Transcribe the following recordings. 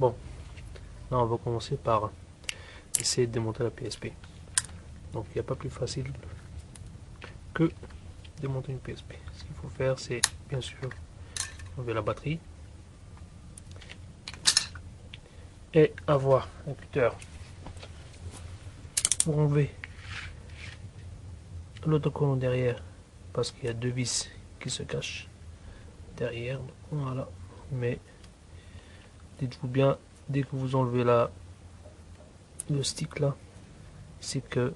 Bon, là on va commencer par essayer de démonter la PSP. Donc il n'y a pas plus facile que démonter une PSP. Ce qu'il faut faire, c'est bien sûr enlever la batterie et avoir un cutter pour enlever l'autocollant derrière, parce qu'il y a deux vis qui se cachent derrière. Voilà, mais dites-vous bien, dès que vous enlevez le stick là, c'est que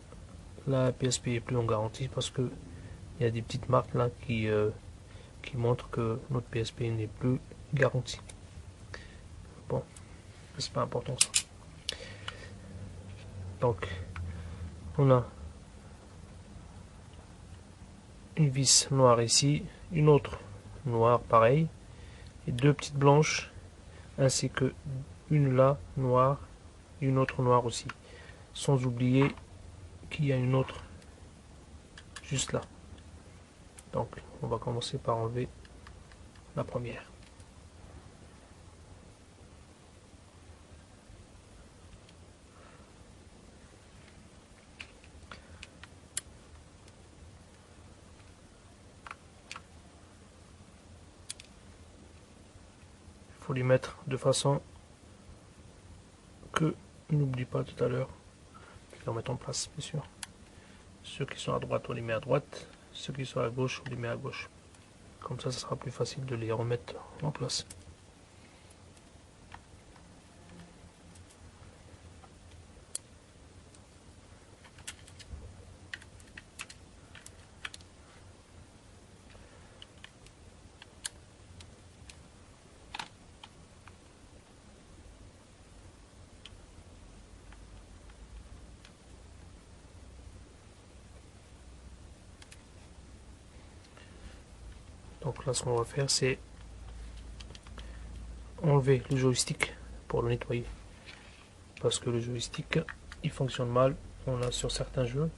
la PSP est plus en garantie, parce que il y a des petites marques là qui montrent que notre PSP n'est plus garantie. Bon, c'est pas important ça. Donc on a une vis noire ici, une autre noire pareil, et deux petites blanches, ainsi que une là noire et une autre noire aussi, sans oublier qu'il y a une autre juste là. Donc on va commencer par enlever la première. Il faut les mettre de façon que n'oublie pas tout à l'heure de les remettre en place, bien sûr. Ceux qui sont à droite, on les met à droite. Ceux qui sont à gauche, on les met à gauche. Comme ça sera plus facile de les remettre en place. Donc là, ce qu'on va faire, c'est enlever le joystick pour le nettoyer. Parce que le joystick, il fonctionne mal. On a sur certains jeux,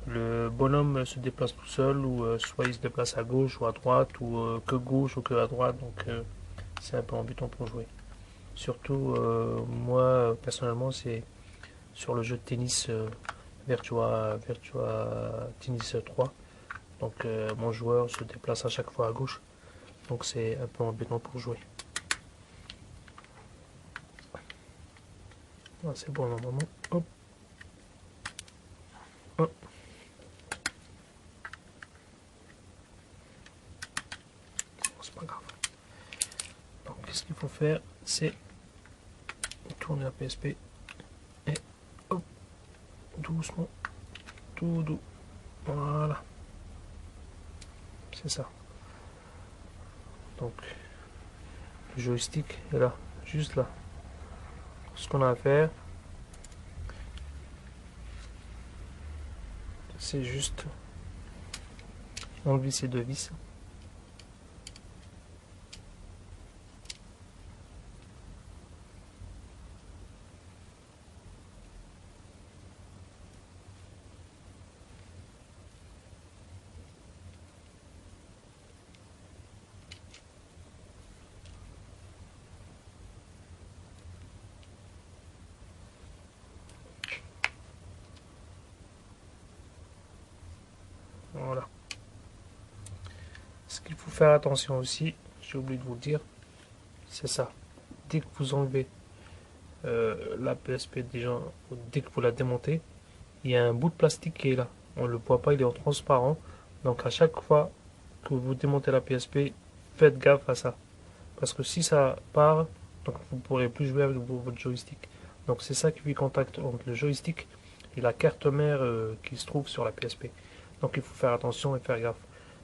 le bonhomme se déplace tout seul, ou soit il se déplace à gauche ou à droite, ou que gauche ou que à droite. Donc c'est un peu embêtant pour jouer. Surtout, moi, personnellement, c'est sur le jeu de tennis Virtua Tennis 3. Donc mon joueur se déplace à chaque fois à gauche. Donc c'est un peu embêtant pour jouer. Ah, c'est bon normalement. Hop. Hop. Bon, c'est pas grave. Donc ce qu'il faut faire, c'est tourner la PSP et hop, doucement, tout doux. Voilà. C'est ça. Donc le joystick est là, juste là. Ce qu'on a à faire, c'est juste enlever ces deux vis. Voilà. Ce qu'il faut faire attention aussi, j'ai oublié de vous le dire, c'est ça. Dès que vous enlevez la PSP, déjà, dès que vous la démontez, il y a un bout de plastique qui est là. On ne le voit pas, il est en transparent. Donc à chaque fois que vous démontez la PSP, faites gaffe à ça. Parce que si ça part, donc vous ne pourrez plus jouer avec votre joystick. Donc c'est ça qui fait contact entre le joystick et la carte mère qui se trouve sur la PSP. Donc il faut faire attention et faire gaffe.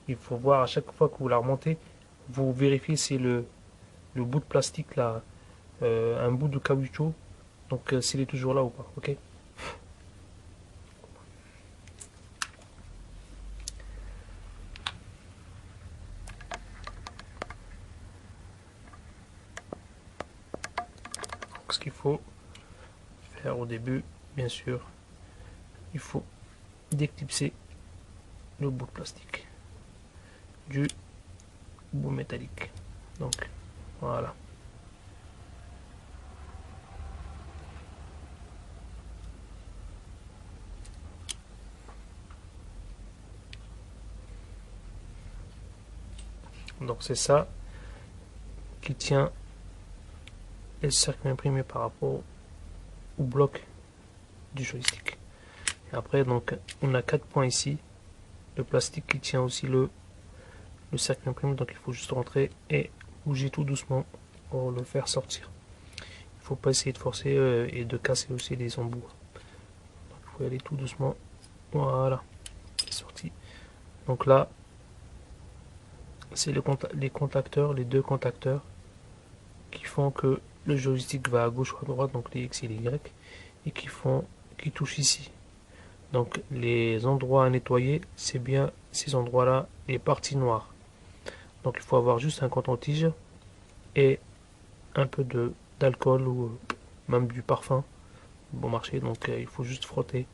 Il faut voir à chaque fois que vous la remontez, vous vérifiez si le bout de plastique là, un bout de caoutchouc, donc s'il est toujours là ou pas. Ok. Donc ce qu'il faut faire au début, bien sûr, il faut déclipser le bout de plastique du bout métallique. Donc voilà. Donc c'est ça qui tient le cercle imprimé par rapport au bloc du joystick. Et après, donc, on a 4 points ici. Le plastique qui tient aussi le cercle imprimé. Donc il faut juste rentrer et bouger tout doucement pour le faire sortir. Il faut pas essayer de forcer et de casser aussi les embouts. Donc, il faut y aller tout doucement. Voilà, c'est sorti. Donc là, c'est les contacteurs, les deux contacteurs qui font que le joystick va à gauche ou à droite, donc les X et les Y, et qui touchent ici. Donc les endroits à nettoyer, c'est bien ces endroits-là, les parties noires. Donc il faut avoir juste un coton-tige et un peu d'alcool ou même du parfum bon marché. Donc il faut juste frotter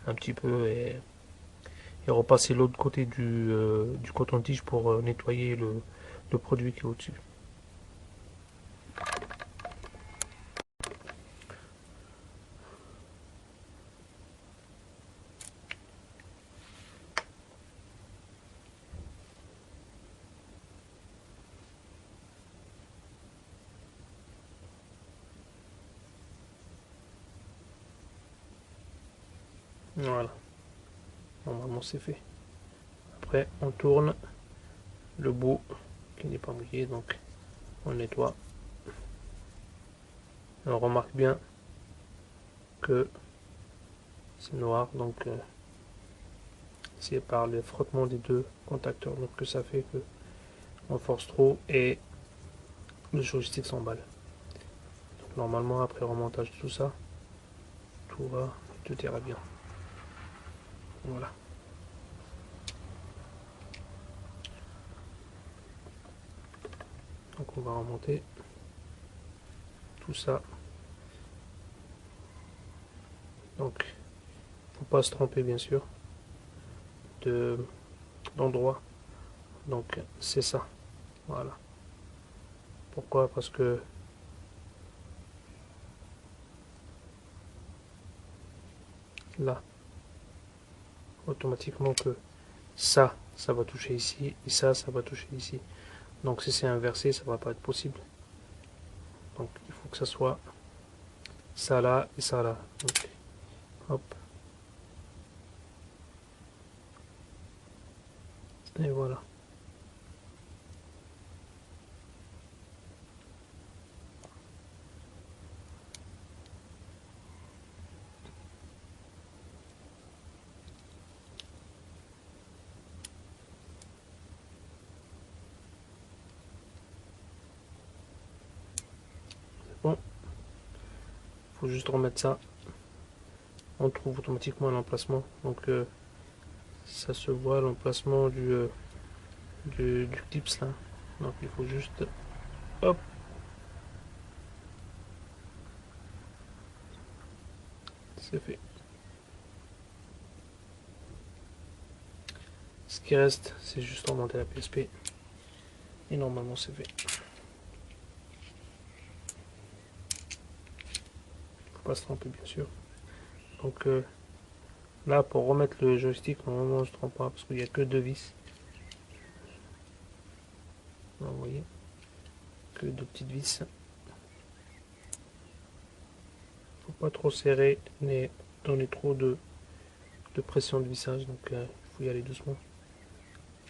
un petit peu et repasser l'autre côté du coton-tige pour nettoyer le produit qui est au-dessus. Voilà, normalement c'est fait. Après on tourne le bout qui n'est pas mouillé, donc on nettoie. Et on remarque bien que c'est noir, donc c'est par le frottement des deux contacteurs donc que ça fait que on force trop et le joystick s'emballe. Donc normalement après remontage de tout ça, tout ira bien. Voilà. Donc on va remonter tout ça. Donc faut pas se tromper bien sûr d'endroit. Donc c'est ça. Voilà. Pourquoi? Parce que là, automatiquement que ça va toucher ici et ça va toucher ici. Donc si c'est inversé, ça va pas être possible. Donc il faut que ça soit ça là et ça là. Donc, hop. Et voilà. Bon, faut juste remettre ça. On trouve automatiquement l'emplacement. Donc ça se voit l'emplacement du clips là. Donc il faut juste hop. C'est fait. Ce qui reste, c'est juste remonter la PSP. Et normalement c'est fait. Faut pas se tromper bien sûr. Donc là pour remettre le joystick, normalement je ne trompe pas parce qu'il n'y a que deux vis. Vous voyez, que deux petites vis. Faut pas trop serrer ni donner trop de pression de vissage, donc il faut y aller doucement.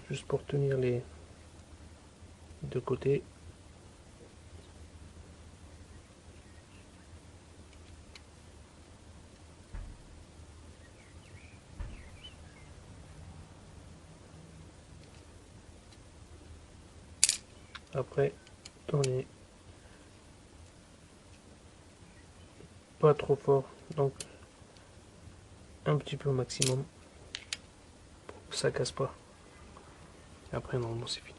Juste pour tenir les deux côtés. Après, tourner pas trop fort, donc un petit peu au maximum pour que ça casse pas. Et après, normalement, c'est fini.